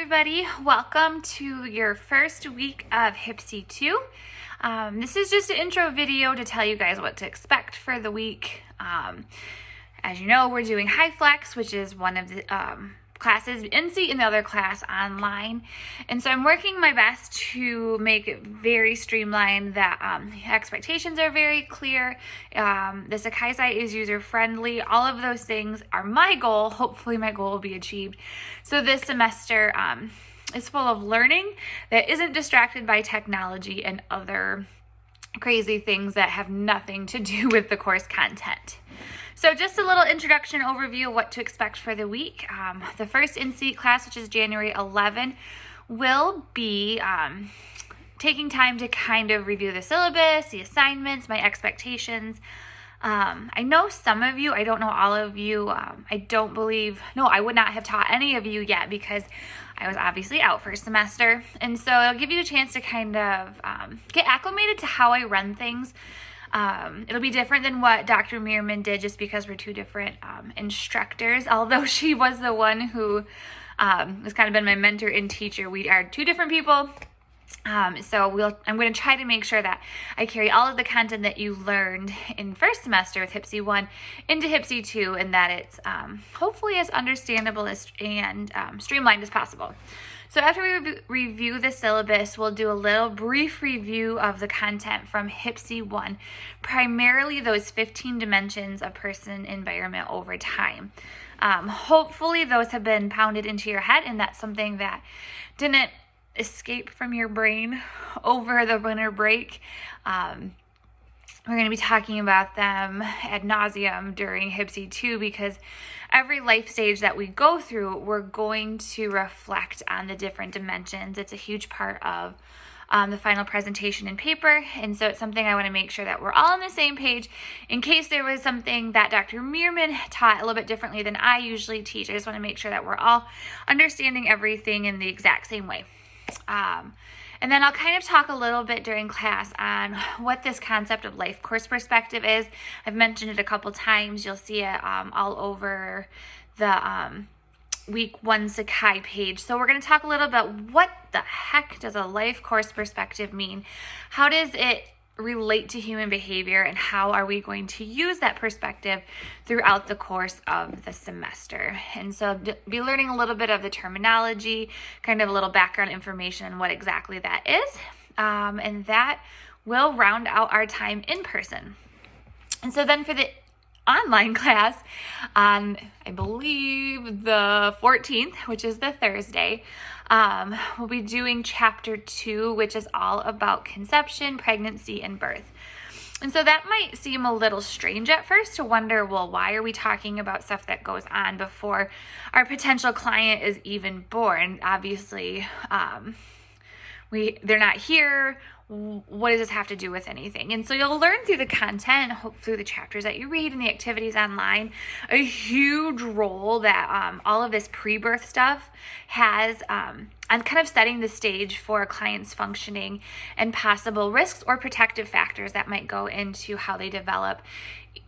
everybody. Welcome to your first week of HPSI 2. This is just an intro video to tell you guys what to expect for the week. As you know, we're doing HyFlex, which is one of the classes in seat and the other class online. And so I'm working my best to make it very streamlined, that expectations are very clear. The Sakai site is user-friendly. All of those things are my goal. Hopefully my goal will be achieved. So this semester is full of learning that isn't distracted by technology and other crazy things that have nothing to do with the course content. So just a little introduction overview of what to expect for the week. The first in-seat class, which is January 11, will be taking time to kind of review the syllabus, the assignments, my expectations. I know some of you, I don't know all of you. I would not have taught any of you yet because I was obviously out for a semester. And so it'll give you a chance to kind of get acclimated to how I run things. It'll be different than what Dr. Meerman did just because we're two different instructors, although she was the one who has kind of been my mentor and teacher. We are two different people. I'm going to try to make sure that I carry all of the content that you learned in first semester with HPSI 1 into HPSI 2, and that it's hopefully as understandable and streamlined as possible. So after we review the syllabus, we'll do a little brief review of the content from HPSI 1, primarily those 15 dimensions of person environment over time. Hopefully those have been pounded into your head, and that's something that didn't escape from your brain over the winter break. We're going to be talking about them ad nauseum during HPSI 2 because every life stage that we go through, we're going to reflect on the different dimensions. It's a huge part of the final presentation and paper, and so it's something I want to make sure that we're all on the same page. In case there was something that Dr. Meerman taught a little bit differently than I usually teach, I just want to make sure that we're all understanding everything in the exact same way. And then I'll kind of talk a little bit during class on what this concept of life course perspective is. I've mentioned it a couple times. You'll see it all over the week 1 Sakai page. So we're going to talk a little about what the heck does a life course perspective mean? How does it relate to human behavior, and how are we going to use that perspective throughout the course of the semester? And so be learning a little bit of the terminology, kind of a little background information on what exactly that is, and that will round out our time in person. And so then for the online class on, I believe, the 14th, which is the Thursday, we'll be doing chapter 2, which is all about conception, pregnancy, and birth. And so that might seem a little strange at first to wonder, well, why are we talking about stuff that goes on before our potential client is even born? Obviously, they're not here. What does this have to do with anything? And so you'll learn through the content, through the chapters that you read and the activities online, a huge role that all of this pre-birth stuff has on kind of setting the stage for a client's functioning and possible risks or protective factors that might go into how they develop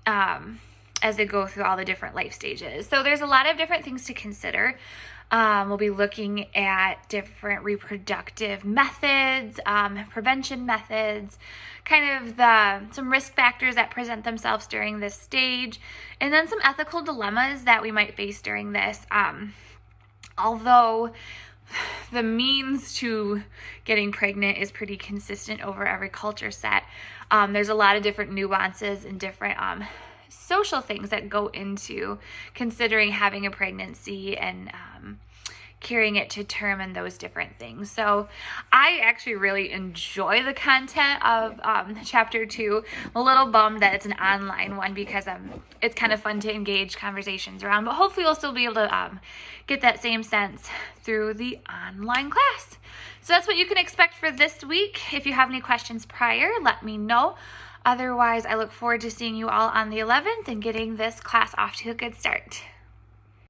as they go through all the different life stages. So there's a lot of different things to consider. We'll be looking at different reproductive methods, prevention methods, kind of some risk factors that present themselves during this stage, and then some ethical dilemmas that we might face during this. Although the means to getting pregnant is pretty consistent over every culture set, there's a lot of different nuances and different social things that go into considering having a pregnancy and carrying it to term and those different things. So I actually really enjoy the content of chapter 2. I'm a little bummed that it's an online one because it's kind of fun to engage conversations around, but hopefully you'll still be able to get that same sense through the online class. So that's what you can expect for this week. If you have any questions prior, let me know. Otherwise, I look forward to seeing you all on the 11th and getting this class off to a good start.